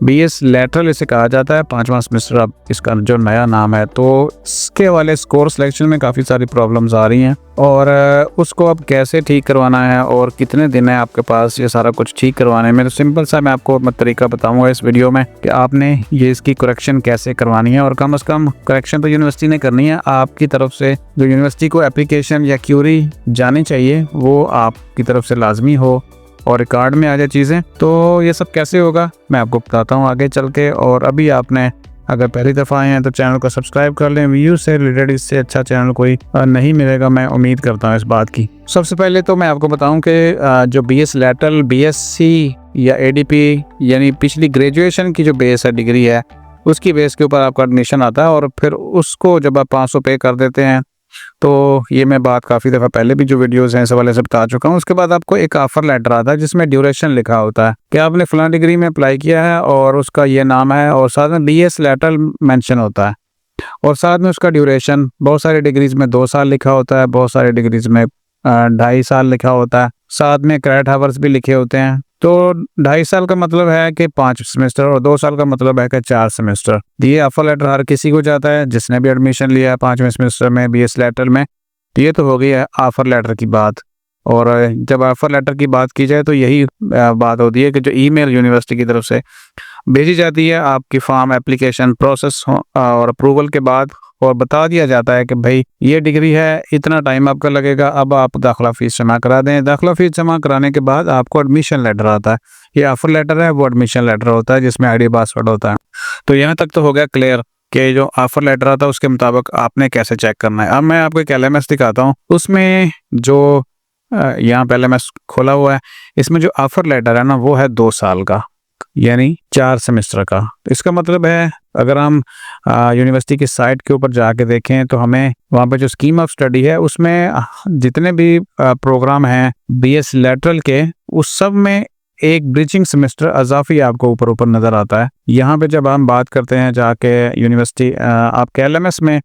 BS lateral इसे कहा जाता है, 5वां सेमेस्टर अब इसका जो नया नाम है। तो इसके वाले कोर्स सिलेक्शन में काफ़ी सारी प्रॉब्लम्स आ रही हैं और उसको अब कैसे ठीक करवाना है और कितने दिन है आपके पास ये सारा कुछ ठीक करवाने में। तो सिंपल सा मैं आपको तरीका बताऊंगा इस वीडियो में कि आपने ये इसकी करेक्शन कैसे करवानी है, और कम से कम करेक्शन तो यूनिवर्सिटी ने करनी है। आपकी तरफ से जो यूनिवर्सिटी को एप्लीकेशन या क्यूरी जानी चाहिए वो आपकी तरफ से लाजमी हो और रिकॉर्ड में आ जाए चीज़ें। तो ये सब कैसे होगा मैं आपको बताता हूँ आगे चल के। और अभी आपने अगर पहली दफ़ा आए हैं तो चैनल को सब्सक्राइब कर लें। व्यू से रिलेटेड इससे अच्छा चैनल कोई नहीं मिलेगा, मैं उम्मीद करता हूँ इस बात की। सबसे पहले तो मैं आपको बताऊं कि जो BS लैटरल, BSc या ADP यानी पिछली ग्रेजुएशन की जो बेस है, डिग्री है, उसकी बेस के ऊपर आपका एडमिशन आता है। और फिर उसको जब आप 500 पे कर देते हैं, तो ये मैं बात काफ़ी दफ़ा पहले भी जो वीडियोस हैं इस वाले से बता चुका हूँ। उसके बाद आपको एक ऑफ़र लेटर आता है जिसमें ड्यूरेशन लिखा होता है कि आपने फ़लाँ डिग्री में अप्लाई किया है और उसका ये नाम है, और साथ में BS लैटरल मेंशन होता है और साथ में उसका ड्यूरेशन। बहुत सारी डिग्रीज़ में 2 साल लिखा होता है, बहुत सारी डिग्रीज़ में 2.5 साल लिखा होता है, साथ में क्रेडिट हावर्स भी लिखे होते हैं। तो 2.5 साल का मतलब है कि 5 सेमेस्टर और 2 साल का मतलब है कि 4 सेमेस्टर। ये ऑफर लेटर हर किसी को जाता है जिसने भी एडमिशन लिया है 5वें सेमेस्टर में BS लैटरल में। ये तो हो गई है ऑफर लेटर की बात। और जब ऑफर लेटर की बात की जाए तो यही बात होती है कि जो ईमेल यूनिवर्सिटी की तरफ से भेजी जाती है आपकी फॉर्म एप्लीकेशन प्रोसेस और अप्रूवल के बाद, और बता दिया जाता है कि भाई ये डिग्री है, इतना टाइम आपका लगेगा, अब आप दाखिला फ़ीस जमा करा दें। दाखिला फ़ीस जमा कराने के बाद आपको एडमिशन लेटर आता है। ये ऑफर लेटर है, वो एडमिशन लेटर होता है जिसमें ID पासवर्ड होता है। तो यहाँ तक तो हो गया क्लियर कि जो ऑफर लेटर आता है उसके मुताबिक आपने कैसे चेक करना है। अब मैं आपको एक LMS दिखाता हूँ। उसमें जो यहाँ पे LMS खोला हुआ है, इसमें जो ऑफर लेटर है ना वो है 2 साल का, यानी 4 सेमेस्टर का। इसका मतलब है अगर हम यूनिवर्सिटी की साइट के ऊपर जाके देखें तो हमें वहाँ पे जो स्कीम ऑफ स्टडी है उसमें जितने भी प्रोग्राम हैं BS लैटरल के, उस सब में एक ब्रिजिंग सेमेस्टर अजाफी आपको ऊपर ऊपर नज़र आता है। यहाँ पे जब हम बात करते हैं जाके यूनिवर्सिटी आपके LMS में,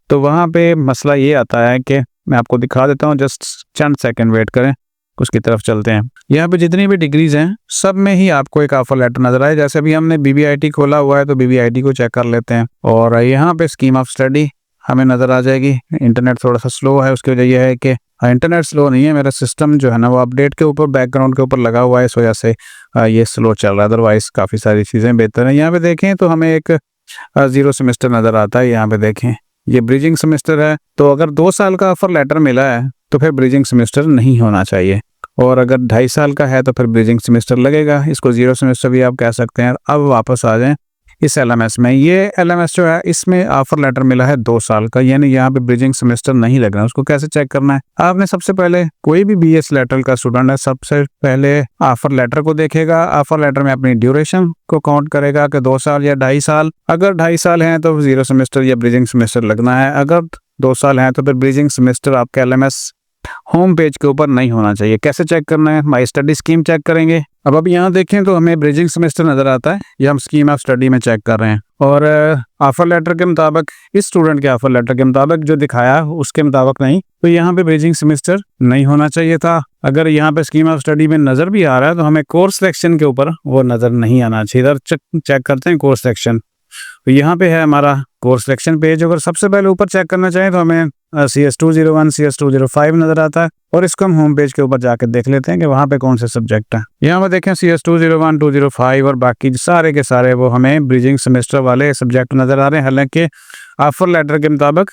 तो वहाँ पे मसला ये आता है कि मैं आपको दिखा देता हूँ, जस्ट चंद सेकंड वेट करें, उसकी तरफ चलते हैं। यहाँ पे जितनी भी डिग्रीज हैं सब में ही आपको एक ऑफर लेटर नजर आए। जैसे अभी हमने BBIT खोला हुआ है तो BBIT को चेक कर लेते हैं, और यहाँ पे स्कीम ऑफ स्टडी हमें नजर आ जाएगी। इंटरनेट थोड़ा सा स्लो है, उसकी वजह यह है कि इंटरनेट स्लो नहीं है, मेरा सिस्टम जो है ना वो अपडेट के ऊपर बैकग्राउंड के ऊपर लगा हुआ है, इस वजह से ये स्लो चल रहा है। अदरवाइज काफ़ी सारी चीज़ें बेहतर हैं। यहाँ पे देखें तो हमें एक 0 सेमेस्टर नज़र आता है। यहाँ पे देखें ये ब्रिजिंग सेमेस्टर है। तो अगर 2 साल का ऑफर लेटर मिला है तो फिर ब्रिजिंग सेमेस्टर नहीं होना चाहिए, और अगर 2.5 साल का है तो फिर ब्रिजिंग सेमेस्टर लगेगा। इसको 0 सेमेस्टर भी आप कह सकते हैं। अब वापस आ जाएं इस LMS में। ये LMS जो है इसमें ऑफर लेटर मिला है 2 साल का, यानी यहाँ पे ब्रिजिंग सेमेस्टर नहीं लग रहा है। उसको कैसे चेक करना है? आपने सबसे पहले, कोई भी BS लैटरल का स्टूडेंट है, सबसे पहले ऑफर लेटर को देखेगा। ऑफर लेटर में अपनी ड्यूरेशन को काउंट करेगा कि 2 साल या 2.5 साल। अगर 2.5 साल है तो 0 सेमेस्टर या ब्रिजिंग सेमेस्टर लगना है। अगर 2 साल है तो फिर ब्रिजिंग सेमेस्टर आपके LMS होम पेज के ऊपर नहीं होना चाहिए। कैसे चेक करना है? माई स्टडी स्कीम चेक करेंगे। अब यहाँ देखें तो हमें ब्रिजिंग सेमेस्टर नज़र आता है, ये हम स्कीम ऑफ स्टडी में चेक कर रहे हैं। और ऑफर लेटर के मुताबिक, इस स्टूडेंट के ऑफर लेटर के मुताबिक जो दिखाया उसके मुताबिक नहीं, तो यहाँ पे ब्रिजिंग सेमेस्टर नहीं होना चाहिए था। अगर यहाँ पे स्कीम ऑफ स्टडी में नज़र भी आ रहा है तो हमें कोर्स सिलेक्शन के ऊपर वो नज़र नहीं आना चाहिए। इधर चेक करते हैं कोर्स सिलेक्शन। तो यहाँ पे है हमारा कोर्स सिलेक्शन पेज। अगर सबसे पहले ऊपर चेक करना चाहें तो हमें CS201 CS205 नजर आता है, और इसको हम होम पेज के ऊपर जाकर देख लेते हैं कि वहाँ पे कौन से सब्जेक्ट हैं। यहाँ पर देखें CS201, 205 और बाकी सारे के सारे वो हमें ब्रिजिंग सेमेस्टर वाले सब्जेक्ट नजर आ रहे हैं। हालांकि ऑफर लेटर के मुताबिक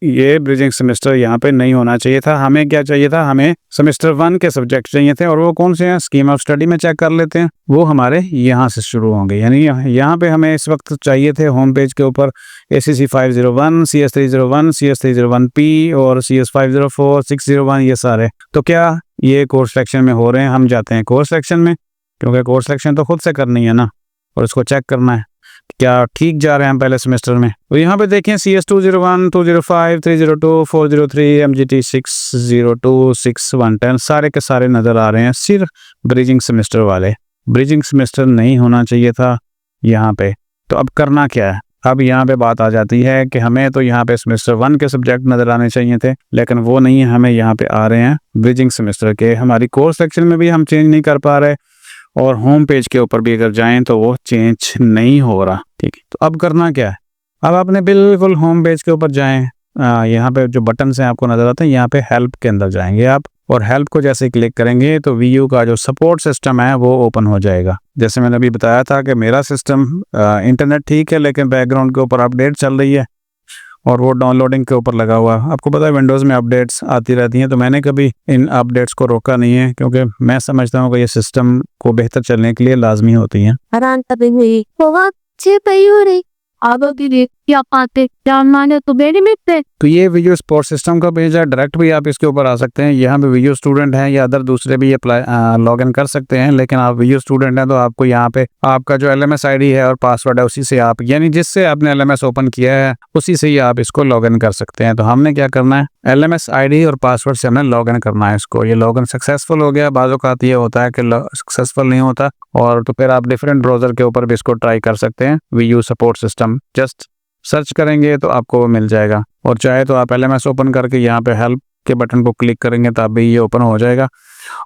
ये ब्रिजिंग सेमेस्टर यहाँ पे नहीं होना चाहिए था। हमें क्या चाहिए था? हमें सेमेस्टर 1 के सब्जेक्ट चाहिए थे, और वो कौन से हैं? स्कीम ऑफ स्टडी में चेक कर लेते हैं, वो हमारे यहाँ से शुरू होंगे। यानी यहाँ पे हमें इस वक्त चाहिए थे होम पेज के ऊपर ACC 501, CS301, CS301P और CS504, 601, ये सारे। तो क्या ये कोर्स सेक्शन में हो रहे हैं? हम जाते हैं कोर्स सेक्शन में, क्योंकि कोर्स सेक्शन तो खुद से करनी है ना, और इसको चेक करना है क्या ठीक जा रहे हैं हम पहले सेमेस्टर में। तो यहाँ पे देखें CS201, 205, 302, 403, MGT 602, 610 सारे के सारे नज़र आ रहे हैं, सिर्फ ब्रिजिंग सेमेस्टर वाले। ब्रिजिंग सेमेस्टर नहीं होना चाहिए था यहाँ पे। तो अब करना क्या है? अब यहाँ पे बात आ जाती है कि हमें तो यहाँ पे सेमेस्टर 1 के सब्जेक्ट नज़र आने चाहिए थे, लेकिन वो नहीं है, हमें यहाँ पे आ रहे हैं ब्रिजिंग सेमेस्टर के। हमारी कोर्स सेक्शन में भी हम चेंज नहीं कर पा रहे, और होम पेज के ऊपर भी अगर जाएं तो वो चेंज नहीं हो रहा। ठीक है, तो अब करना क्या है, अब आपने बिल्कुल होम पेज के ऊपर जाएं, यहाँ पे जो बटन हैं आपको नज़र आते हैं, यहाँ पे हेल्प के अंदर जाएंगे आप, और हेल्प को जैसे क्लिक करेंगे तो वीयू का जो सपोर्ट सिस्टम है वो ओपन हो जाएगा। जैसे मैंने अभी बताया था कि मेरा सिस्टम इंटरनेट ठीक है, लेकिन बैकग्राउंड के ऊपर अपडेट चल रही है और वो डाउनलोडिंग के ऊपर लगा हुआ है। आपको पता है विंडोज़ में अपडेट्स आती रहती हैं, तो मैंने कभी इन अपडेट्स को रोका नहीं है, क्योंकि मैं समझता हूँ कि ये सिस्टम को बेहतर चलने के लिए लाजमी होती हैं। तो ये वीडियो सपोर्ट सिस्टम का पेज है, डायरेक्ट भी आप इसके ऊपर आ सकते हैं। यहाँ पे वीडियो स्टूडेंट हैं या अदर दूसरे भी अप्लाई लॉग इन कर सकते हैं, लेकिन आप वीडियो स्टूडेंट हैं तो आपको यहाँ पे आपका जो LMS ID है और पासवर्ड है उसी से आप, यानी जिससे आपने LMS ओपन किया है उसी से ही आप इसको लॉग इन कर सकते हैं। तो हमने क्या करना है, LMS ID और पासवर्ड से हमने लॉग इन करना है इसको। ये लॉग इन सक्सेसफुल हो गया, बाज़ औक़ात ये होता है कि सक्सेसफुल नहीं होता, और तो फिर आप डिफरेंट ब्राउज़र के ऊपर भी इसको ट्राई कर सकते हैं। Vu support system just search करेंगे तो आपको वो मिल जाएगा, और चाहे तो आप LMS ओपन करके यहाँ पे हेल्प के बटन को क्लिक करेंगे तो अभी ये ओपन हो जाएगा।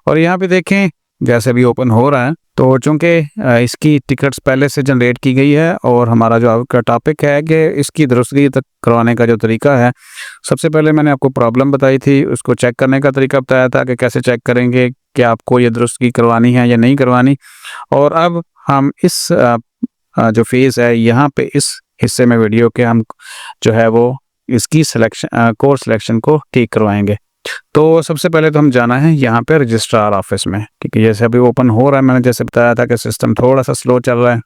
और यहाँ पे देखें जैसे भी ओपन हो रहा है, तो चूँकि इसकी टिकट्स पहले से जनरेट की गई है, और हमारा जो आपका टॉपिक है कि इसकी दुरुस्तगी तक करवाने का जो तरीका है, सबसे पहले मैंने आपको प्रॉब्लम बताई थी, उसको चेक करने का तरीका बताया था कि कैसे चेक करेंगे कि आपको ये दुरुस्तगी करवानी है या नहीं करवानी। और अब हम इस जो फेज़ है यहाँ पे इस हिस्से में वीडियो के हम जो है वो इसकी सिलेक्शन कोर्स सिलेक्शन को ठीक करवाएंगे। तो सबसे पहले तो हम जाना है यहाँ पे रजिस्ट्रार ऑफिस में, ठीक है। जैसे अभी ओपन हो रहा है, मैंने जैसे बताया था कि सिस्टम थोड़ा सा स्लो चल रहा है,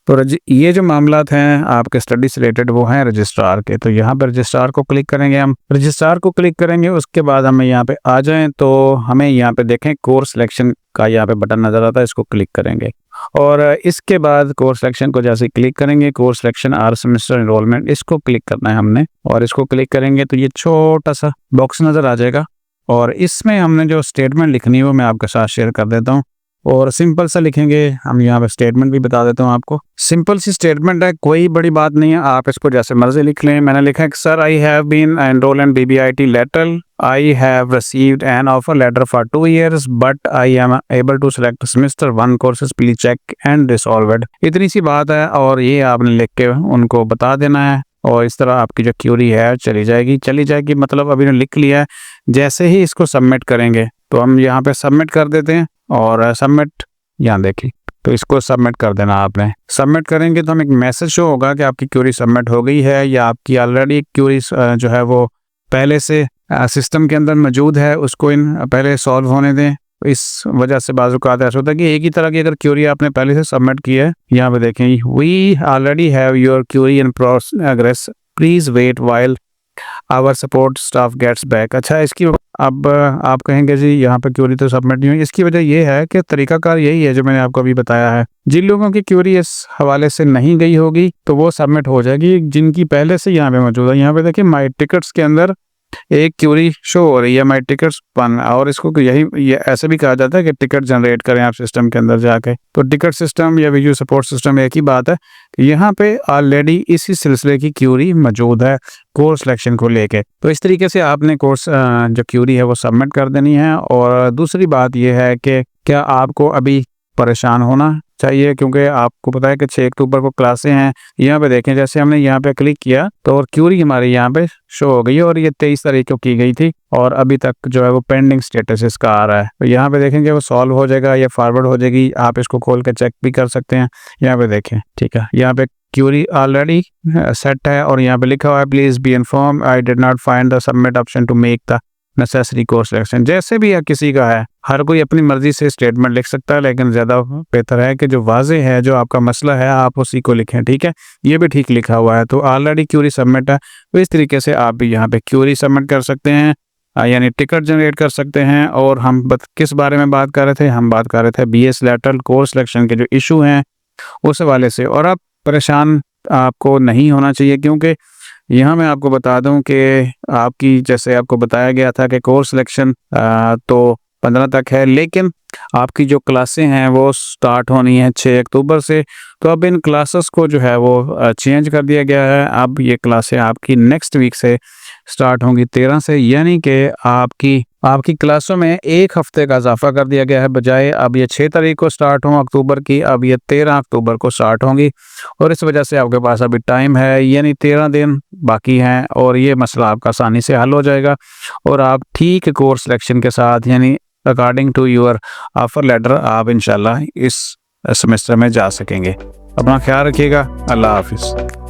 तो ये जो मामलात हैं आपके स्टडी से रिलेटेड वो हैं रजिस्ट्रार के। तो यहाँ पे रजिस्ट्रार को क्लिक करेंगे, हम रजिस्ट्रार को क्लिक करेंगे, उसके बाद हमें यहाँ पे आ जाएं तो हमें यहाँ पे देखें कोर्स सिलेक्शन का यहाँ पे बटन नज़र आता है, इसको क्लिक करेंगे, और इसके बाद कोर्स सिलेक्शन को जैसे क्लिक करेंगे, course selection or semester enrollment, इसको क्लिक करना है हमने, और इसको क्लिक करेंगे तो ये छोटा सा बॉक्स नज़र आ जाएगा, और इसमें हमने जो स्टेटमेंट लिखनी है वो मैं आपके साथ शेयर कर देता हूँ। और सिंपल सा लिखेंगे, हम यहाँ पे स्टेटमेंट भी बता देता हूँ आपको। सिंपल सी स्टेटमेंट है, कोई बड़ी बात नहीं है, आप इसको जैसे मर्जी लिख लें। मैंने लिखा है कि sir I have been enrolled in BBIT lateral, I have received an offer letter for 2 years but I am able to select semester 1 courses, please check and resolve it. इतनी सी बात है, और ये आपने लिख के उनको बता देना है, और इस तरह आपकी जो क्यूरी है चली जाएगी, मतलब अभी ने लिख लिया है। जैसे ही इसको सबमिट करेंगे तो हम यहाँ पे सबमिट कर देते हैं, और सबमिट यहाँ देखिए, तो इसको सबमिट कर देना आपने। सबमिट करेंगे तो हमें एक मैसेज शो होगा कि आपकी क्यूरी सबमिट हो गई है, या आपकी ऑलरेडी क्यूरी जो है वो पहले से सिस्टम के अंदर मौजूद है, उसको पहले सॉल्व होने दें। इस वजह से बाज़ औक़ात ऐसा होता है कि एक ही तरह की अगर क्यूरी आपने पहले से सबमिट की है, यहाँ पे देखें we already have your query in progress, please wait while our support staff gets back. अच्छा, इसकी अब आप कहेंगे जी यहाँ पे क्यूरी तो सबमिट नहीं हुई। इसकी वजह ये है कि तरीकाकार यही है जो मैंने आपको अभी बताया है। जिन लोगों की क्यूरी इस हवाले से नहीं गई होगी तो वो सबमिट हो जाएगी, जिनकी पहले से यहाँ पे मौजूद है। यहाँ पे देखिए माई टिकट्स के अंदर एक क्यूरी शो हो रही है, माई टिकट्स 1, और इसको ये ऐसे भी कहा जाता है कि टिकट जनरेट करें आप सिस्टम के अंदर जाके। तो टिकट सिस्टम या वीडियो सपोर्ट सिस्टम एक ही बात है कि यहाँ पे ऑलरेडी इसी सिलसिले की क्यूरी मौजूद है कोर्स सिलेक्शन को लेके। तो इस तरीके से आपने कोर्स जो क्यूरी है वो सबमिट कर देनी है। और दूसरी बात यह है कि क्या आपको अभी परेशान होना चाहिए, क्योंकि आपको पता है कि 6 अक्टूबर को क्लासें हैं। यहाँ पे देखें, जैसे हमने यहाँ पे क्लिक किया तो और क्यूरी हमारी यहाँ पे शो हो गई है, और ये 23 तारीख को की गई थी, और अभी तक जो है वो पेंडिंग स्टेटस इसका आ रहा है। तो यहाँ पे देखेंगे वो सॉल्व हो जाएगा या फॉरवर्ड हो जाएगी, आप इसको खोल के चेक भी कर सकते हैं। यहाँ पे देखें, ठीक है, यहाँ पे क्यूरी ऑलरेडी सेट है, और यहाँ पे लिखा हुआ है please be inform I did not find the submit option to make the necessary course selection. जैसे भी किसी का है, हर कोई अपनी मर्जी से स्टेटमेंट लिख सकता है, लेकिन ज़्यादा बेहतर है कि जो वाज़ेह है, जो आपका मसला है, आप उसी को लिखें, ठीक है। ये भी ठीक लिखा हुआ है, तो ऑलरेडी क्यूरी सबमिट है, तो इस तरीके से आप भी यहाँ पे क्यूरी सबमिट कर सकते हैं, यानी टिकट जनरेट कर सकते हैं। और हम किस बारे में बात कर रहे थे, हम बात कर रहे थे BS लेटरल कोर्स सिलेक्शन के जो इशू हैं उस हवाले से। और अब परेशान आपको नहीं होना चाहिए, क्योंकि यहाँ मैं आपको बता दूं कि आपकी, जैसे आपको बताया गया था कि कोर्स सिलेक्शन तो 15 तक है, लेकिन आपकी जो क्लासें हैं वो स्टार्ट होनी है 6 अक्टूबर से। तो अब इन क्लासेस को जो है वो चेंज कर दिया गया है। अब ये क्लासें आपकी नेक्स्ट वीक से स्टार्ट होंगी 13 से, यानी कि आपकी क्लासों में 1 हफ्ते का इजाफा कर दिया गया है। बजाय अब ये 6 तारीख को स्टार्ट हों अक्टूबर की, अब ये 13 अक्टूबर को स्टार्ट होंगी और इस वजह से आपके पास अभी टाइम है, यानी 13 दिन बाकी हैं और ये मसला आपका आसानी से हल हो जाएगा और आप ठीक कोर्स सिलेक्शन के साथ, यानी according to your offer letter, आप इंशाल्लाह इस सेमेस्टर में जा सकेंगे। अपना ख्याल रखिएगा। अल्लाह हाफिज़।